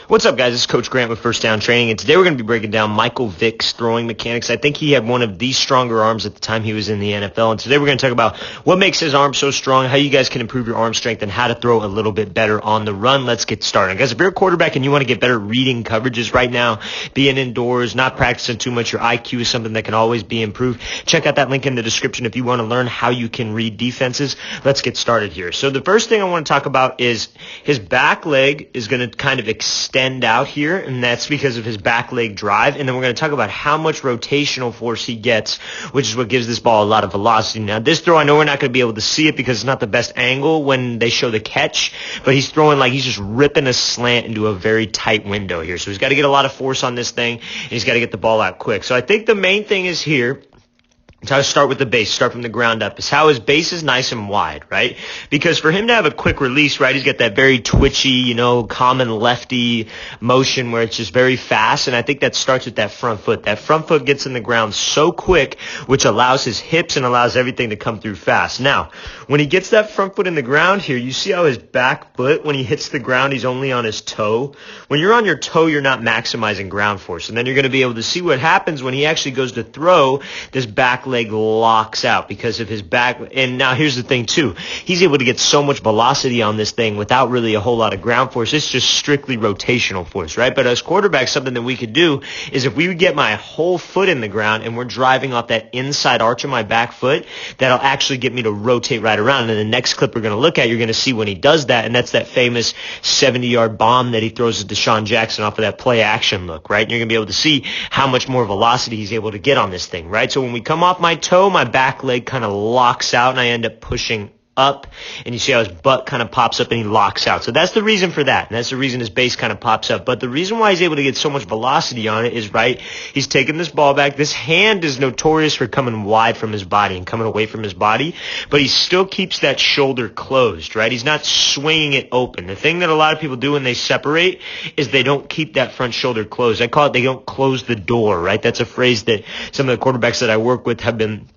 What's up, guys? This is Coach Grant with First Down Training, and today we're going to be breaking down Michael Vick's throwing mechanics. I think he had one of the stronger arms at the time he was in the NFL, and today we're going to talk about what makes his arm so strong, how you guys can improve your arm strength, and how to throw a little bit better on the run. Let's get started. Guys, if you're a quarterback and you want to get better reading coverages right now, being indoors, not practicing too much, your IQ is something that can always be improved. Check out that link in the description if you want to learn how you can read defenses. Let's get started here. So the first thing I want to talk about is his back leg is going to kind of extend out here, and that's because of his back leg drive. And then we're going to talk about how much rotational force he gets, which is what gives this ball a lot of velocity. Now, this throw, I know we're not going to be able to see it because it's not the best angle when they show the catch, but he's throwing like he's just ripping a slant into a very tight window here. So he's got to get a lot of force on this thing, and he's got to get the ball out quick. So I think the main thing is here, so I start with the base, start from the ground up, is how his base is nice and wide, right? Because for him to have a quick release, right, he's got that very twitchy, common lefty motion where it's just very fast, and I think that starts with that front foot. That front foot gets in the ground so quick, which allows his hips and allows everything to come through fast. Now, when he gets that front foot in the ground here, you see how his back foot, when he hits the ground, he's only on his toe. When you're on your toe, you're not maximizing ground force, and then you're going to be able to see what happens when he actually goes to throw. This back leg locks out because of his back. And now here's the thing too, he's able to get so much velocity on this thing without really a whole lot of ground force. It's just strictly rotational force, right? But as quarterbacks, something that we could do is if we would get my whole foot in the ground and we're driving off that inside arch of my back foot, that'll actually get me to rotate right around. And in the next clip we're going to look at, you're going to see when he does that, and that's that famous 70-yard bomb that he throws at Deshaun Jackson off of that play action look, right? And you're going to be able to see how much more velocity he's able to get on this thing, right? So when we come off my toe, my back leg kind of locks out and I end up pushing up, and you see how his butt kind of pops up and he locks out. So that's the reason for that, and that's the reason his base kind of pops up. But the reason why he's able to get so much velocity on it is, right, he's taking this ball back. This hand is notorious for coming wide from his body and coming away from his body, but he still keeps that shoulder closed, right? He's not swinging it open. The thing that a lot of people do when they separate is they don't keep that front shoulder closed. I call it they don't close the door, right? That's a phrase that some of the quarterbacks that I work with have been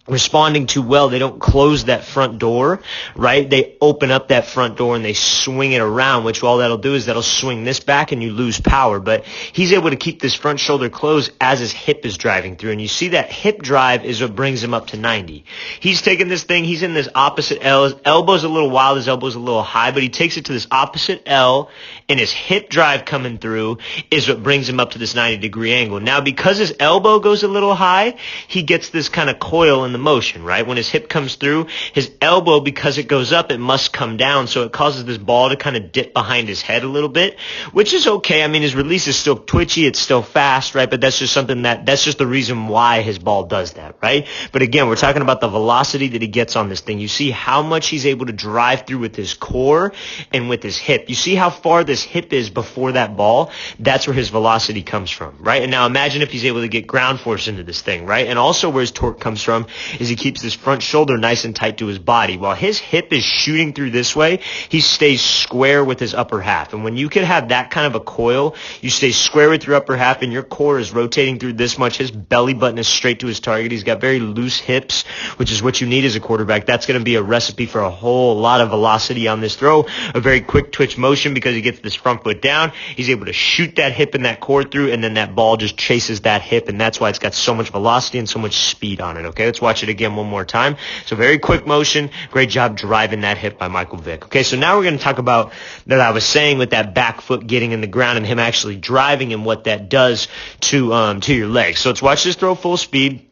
responding too well. They don't close that front door, right? They open up that front door and they swing it around, which all that'll do is that'll swing this back and you lose power. But he's able to keep this front shoulder closed as his hip is driving through. And you see that hip drive is what brings him up to 90. He's taking this thing, he's in this opposite L. His elbow's a little wild, his elbow's a little high, but he takes it to this opposite L, and his hip drive coming through is what brings him up to this 90-degree angle. Now, because his elbow goes a little high, he gets this kind of coil in the motion, right? When his hip comes through, his elbow, because it goes up, it must come down, so it causes this ball to kind of dip behind his head a little bit, which is okay. I mean, his release is still twitchy, it's still fast, right? But that's just something that's just the reason why his ball does that, right? But again, we're talking about the velocity that he gets on this thing. You see how much he's able to drive through with his core and with his hip. You see how far this hip is before that ball? That's where his velocity comes from, right? And now imagine if he's able to get ground force into this thing, right? And also where his torque comes from is he keeps this front shoulder nice and tight to his body. While his hip is shooting through this way, he stays square with his upper half. And when you can have that kind of a coil, you stay square with your upper half and your core is rotating through this much. His belly button is straight to his target. He's got very loose hips, which is what you need as a quarterback. That's going to be a recipe for a whole lot of velocity on this throw, a very quick twitch motion because he gets this front foot down. He's able to shoot that hip and that core through, and then that ball just chases that hip, and that's why it's got so much velocity and so much speed on it. Okay, let's watch it again one more time. So very quick motion. Great job driving that hip by Michael Vick. Okay, so now we're going to talk about that I was saying with that back foot getting in the ground and him actually driving and what that does to your legs. So let's watch this throw full speed.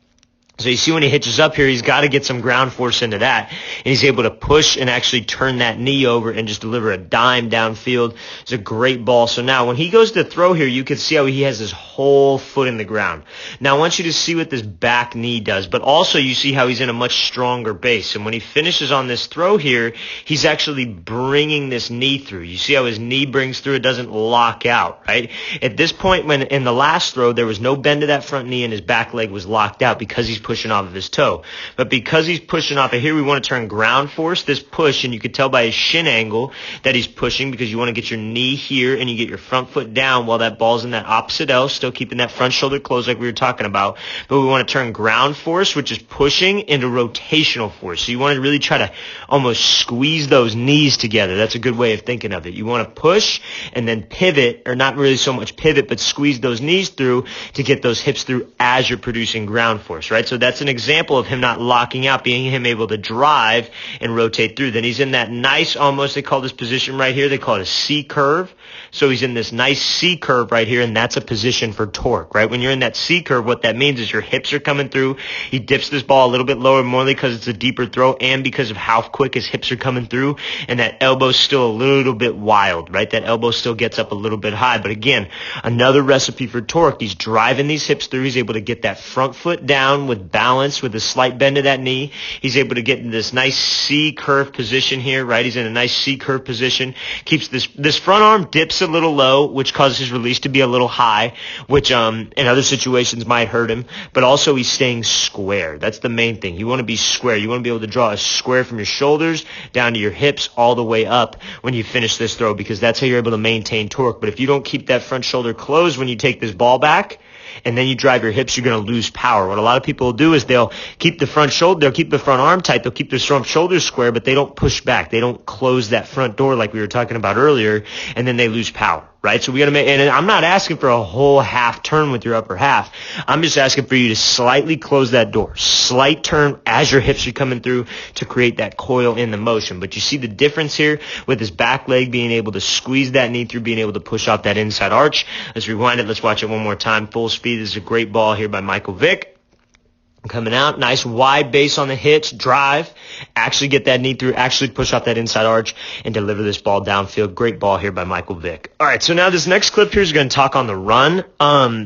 So you see when he hitches up here, he's got to get some ground force into that. And he's able to push and actually turn that knee over and just deliver a dime downfield. It's a great ball. So now when he goes to throw here, you can see how he has his whole foot in the ground. Now I want you to see what this back knee does, but also you see how he's in a much stronger base. And when he finishes on this throw here, he's actually bringing this knee through. You see how his knee brings through? It doesn't lock out, right? At this point, when in the last throw, there was no bend to that front knee and his back leg was locked out because he's pushing off of his toe. But because he's pushing off of here, we want to turn ground force, this push, and you can tell by his shin angle that he's pushing because you want to get your knee here and you get your front foot down while that ball's in that opposite L, still keeping that front shoulder closed like we were talking about. But we want to turn ground force, which is pushing, into rotational force. So you want to really try to almost squeeze those knees together. That's a good way of thinking of it. You want to push and then pivot, or not really so much pivot, but squeeze those knees through to get those hips through as you're producing ground force, right? So that's an example of him not locking out, being him able to drive and rotate through. Then he's in that nice, almost, they call this position right here, they call it a C curve. So he's in this nice C curve right here, and that's a position for torque, right? When you're in that C curve, what that means is your hips are coming through. He dips this ball a little bit lower, more because it's a deeper throw and because of how quick his hips are coming through, and that elbow's still a little bit wild, right? That elbow still gets up a little bit high. But again, another recipe for torque. He's driving these hips through. He's able to get that front foot down with balance, with a slight bend of that knee. He's able to get in this nice C curve position here, right? He's in a nice C curve position. Keeps this front arm dips a little low, which causes his release to be a little high, which in other situations might hurt him. But also he's staying square. That's the main thing. You want to be square. You want to be able to draw a square from your shoulders down to your hips all the way up when you finish this throw, because that's how you're able to maintain torque. But if you don't keep that front shoulder closed when you take this ball back, and then you drive your hips, you're going to lose power. What a lot of people will do is they'll keep the front shoulder, they'll keep the front arm tight, they'll keep their front shoulders square, but they don't push back. They don't close that front door like we were talking about earlier, and then they lose power, right? So we got to make, and I'm not asking for a whole half turn with your upper half. I'm just asking for you to slightly close that door, slight turn as your hips are coming through to create that coil in the motion. But you see the difference here with his back leg being able to squeeze that knee through, being able to push off that inside arch. Let's rewind it. Let's watch it one more time. Full speed. This is a great ball here by Michael Vick. Coming out, nice wide base on the hitch, drive, actually get that knee through, actually push off that inside arch and deliver this ball downfield. Great ball here by Michael Vick. All right, so now this next clip here is going to talk on the run.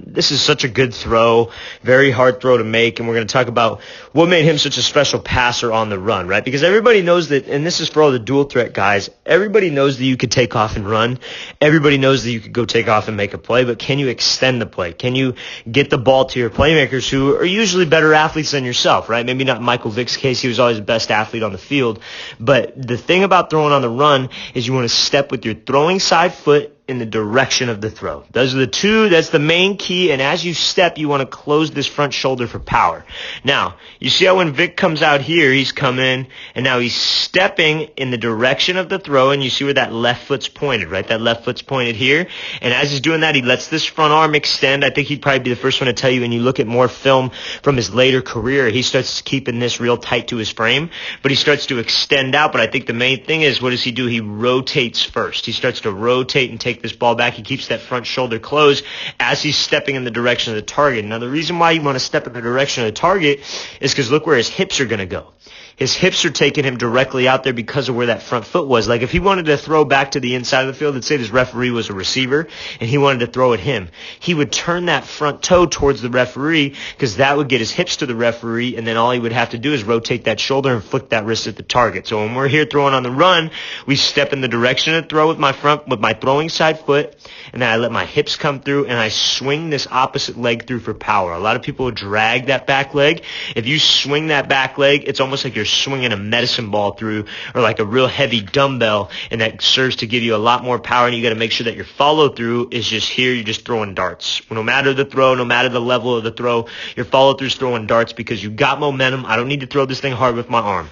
This is such a good throw, very hard throw to make, and we're going to talk about what made him such a special passer on the run, right? Because everybody knows that, and this is for all the dual threat guys, everybody knows that you could take off and run. Everybody knows that you could go take off and make a play, but can you extend the play? Can you get the ball to your playmakers who are usually better athletes than yourself, right? Maybe not in Michael Vick's case. He was always the best athlete on the field. But the thing about throwing on the run is you want to step with your throwing side foot in the direction of the throw. Those are the two. That's the main key. And as you step, you want to close this front shoulder for power. Now, you see how when Vick comes out here, he's coming in, and now he's stepping in the direction of the throw, and you see where that left foot's pointed, right? That left foot's pointed here. And as he's doing that, he lets this front arm extend. I think he'd probably be the first one to tell you when you look at more film from his later career, he starts keeping this real tight to his frame, but he starts to extend out. But I think the main thing is, what does he do? He rotates first. He starts to rotate and take this ball back. He keeps that front shoulder closed as he's stepping in the direction of the target. Now, the reason why you want to step in the direction of the target is because look where his hips are going to go. His hips are taking him directly out there because of where that front foot was. Like if he wanted to throw back to the inside of the field, let's say this referee was a receiver and he wanted to throw at him, he would turn that front toe towards the referee because that would get his hips to the referee, and then all he would have to do is rotate that shoulder and flick that wrist at the target. So when we're here throwing on the run, we step in the direction of the throw with my throwing side foot, and then I let my hips come through and I swing this opposite leg through for power. A lot of people drag that back leg. If you swing that back leg, it's almost like you're swinging a medicine ball through, or like a real heavy dumbbell, and that serves to give you a lot more power. And you got to make sure that your follow through is just here. You're just throwing darts. No matter the throw, no matter the level of the throw, your follow through is throwing darts because you got momentum. I don't need to throw this thing hard with my arm.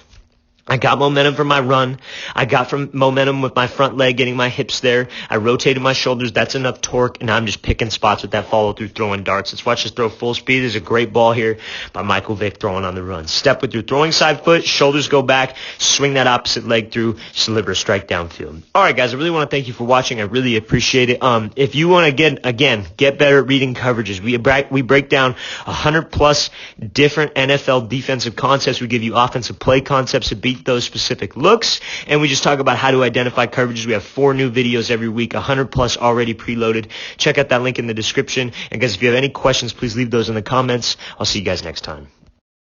I got momentum from my run. I got from momentum with my front leg, getting my hips there. I rotated my shoulders. That's enough torque, and now I'm just picking spots with that follow-through, throwing darts. Let's watch this throw full speed. There's a great ball here by Michael Vick throwing on the run. Step with your throwing side foot, shoulders go back, swing that opposite leg through, just deliver a strike downfield. All right, guys, I really want to thank you for watching. I really appreciate it. If you want to get better at reading coverages, we break down 100+ different NFL defensive concepts. We give you offensive play concepts to beat those specific looks, and we just talk about how to identify coverages. We have 4 new videos every week, 100+ already preloaded. Check out that link in the description. And guys, if you have any questions, please leave those in the comments. I'll see you guys next time.